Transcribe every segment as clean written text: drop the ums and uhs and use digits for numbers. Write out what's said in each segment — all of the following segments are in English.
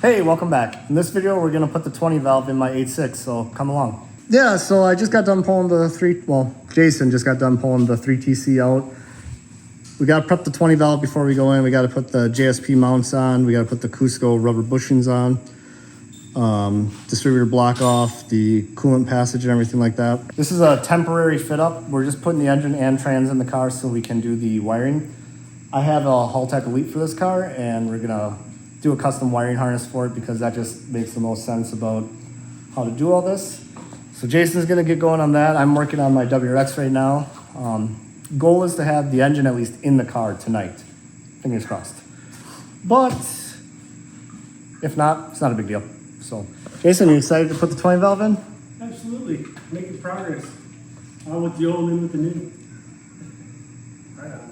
Hey, welcome back. In this video, we're gonna put the 20 valve in my 86, so come along. Yeah, so I just got done pulling Jason just got done pulling the 3TC out. We gotta prep the 20 valve before we go in. We gotta put the JSP mounts on. We gotta put the Cusco rubber bushings on. Distributor block off, the coolant passage and everything like that. This is a temporary fit up. We're just putting the engine and trans in the car so we can do the wiring. I have a haltech Elite for this car, and we're gonna do a custom wiring harness for it because that just makes the most sense about how to do all this. So Jason's gonna get going on that. I'm working on my WRX right now. Goal is to have the engine at least in the car tonight. Fingers crossed. But if not, it's not a big deal. So Jason, you excited to put the 20 valve in? Absolutely, making progress. Out with the old and with the new. Right on.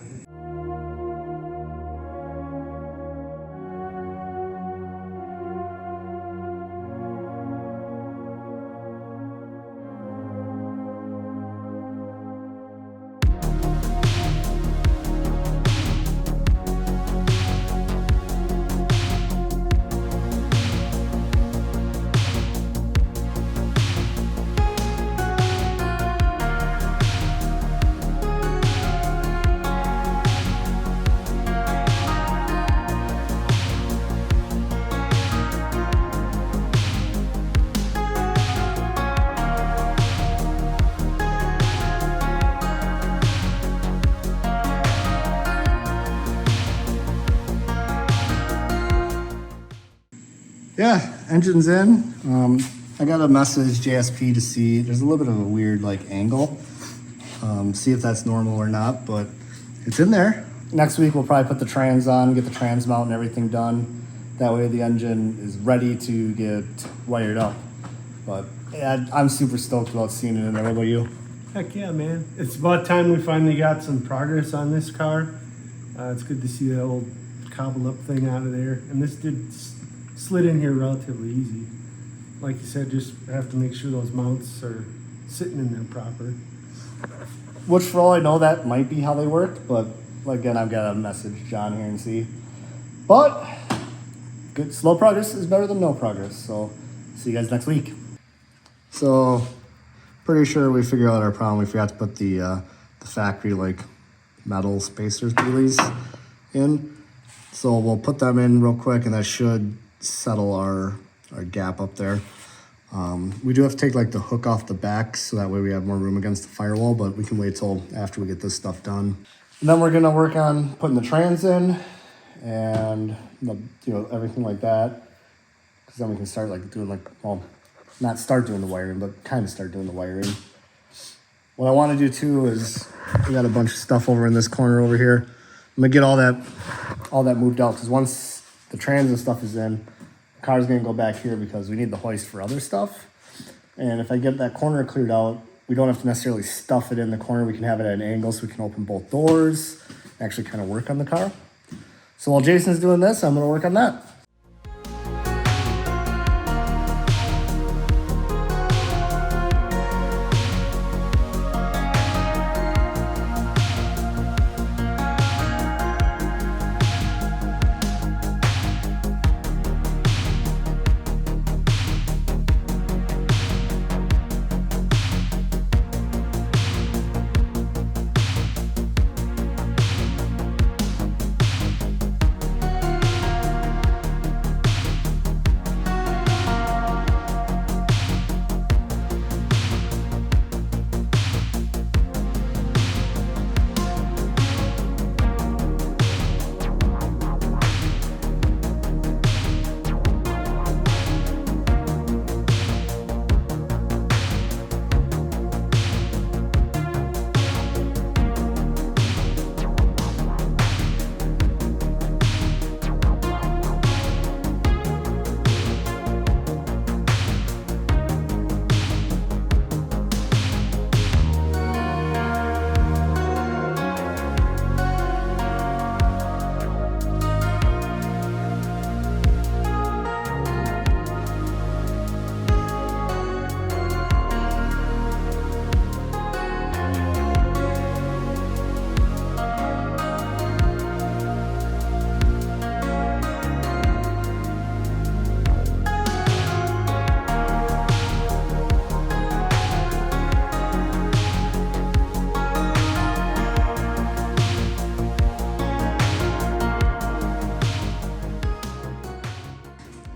Yeah, engine's in. I got a message JSP to see. There's a little bit of a weird angle. See if that's normal or not, but it's in there. Next week we'll probably put the trans on, get the trans mount and everything done. That way the engine is ready to get wired up. But yeah, I'm super stoked about seeing it in there. What about you? Heck yeah, man. It's about time we finally got some progress on this car. It's good to see that old cobbled up thing out of there. And this slid in here relatively easy. Like you said, just have to make sure those mounts are sitting in there proper. Which for all I know, that might be how they work, but again, I've got to message John here and see. But good, slow progress is better than no progress. So see you guys next week. So pretty sure we figured out our problem. We forgot to put the factory metal spacers dealies in. So we'll put them in real quick, and that should settle our gap up there. We do have to take the hook off the back so that way we have more room against the firewall, but we can wait till after we get this stuff done. And then we're gonna work on putting the trans in and everything like that, because then we can start doing not start doing the wiring, but kind of start doing the wiring. What I want to do too is we got a bunch of stuff over in this corner over here. I'm gonna get all that moved out, because once the trans and stuff is in, the car's gonna go back here because we need the hoist for other stuff. And if I get that corner cleared out, we don't have to necessarily stuff it in the corner. We can have it at an angle so we can open both doors, actually kind of work on the car. So while Jason's doing this, I'm gonna work on that.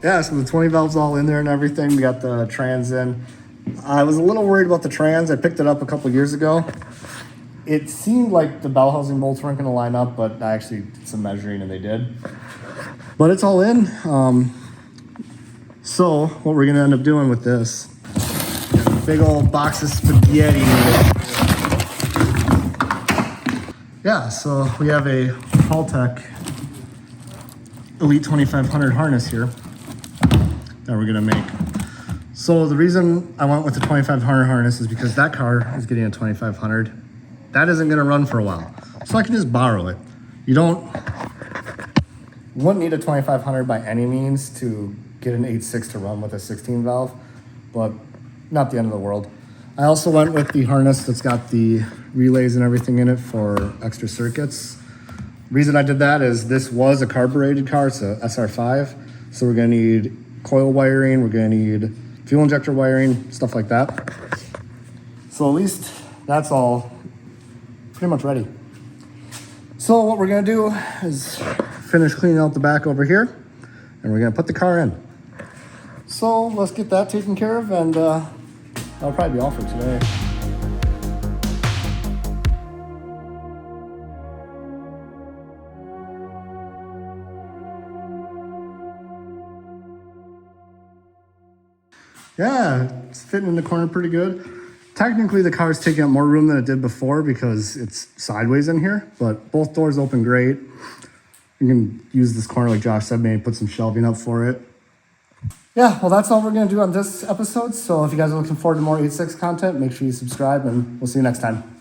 Yeah, so the 20 valve's all in there and everything. We got the trans in. I was a little worried about the trans. I picked it up a couple years ago. It seemed like the bell housing bolts weren't going to line up, but I actually did some measuring and they did. But it's all in. So what we're going to end up doing with this, big old box of spaghetti. Yeah, so we have a haltech Elite 2500 harness here that we're gonna make. So the reason I went with the 2500 harness is because that car is getting a 2500. That isn't gonna run for a while. So I can just borrow it. You wouldn't need a 2500 by any means to get an 86 to run with a 16 valve, but not the end of the world. I also went with the harness that's got the relays and everything in it for extra circuits. Reason I did that is this was a carbureted car, it's a SR5, so we're gonna need coil wiring, we're gonna need fuel injector wiring, stuff like that. So at least that's all pretty much ready. So what we're gonna do is finish cleaning out the back over here, and we're gonna put the car in. So let's get that taken care of, and that'll probably be all for today. Yeah, it's fitting in the corner pretty good. Technically, the car's taking up more room than it did before because it's sideways in here, but both doors open great. You can use this corner, like Josh said, maybe put some shelving up for it. Yeah, well, that's all we're going to do on this episode. So if you guys are looking forward to more 86 content, make sure you subscribe, and we'll see you next time.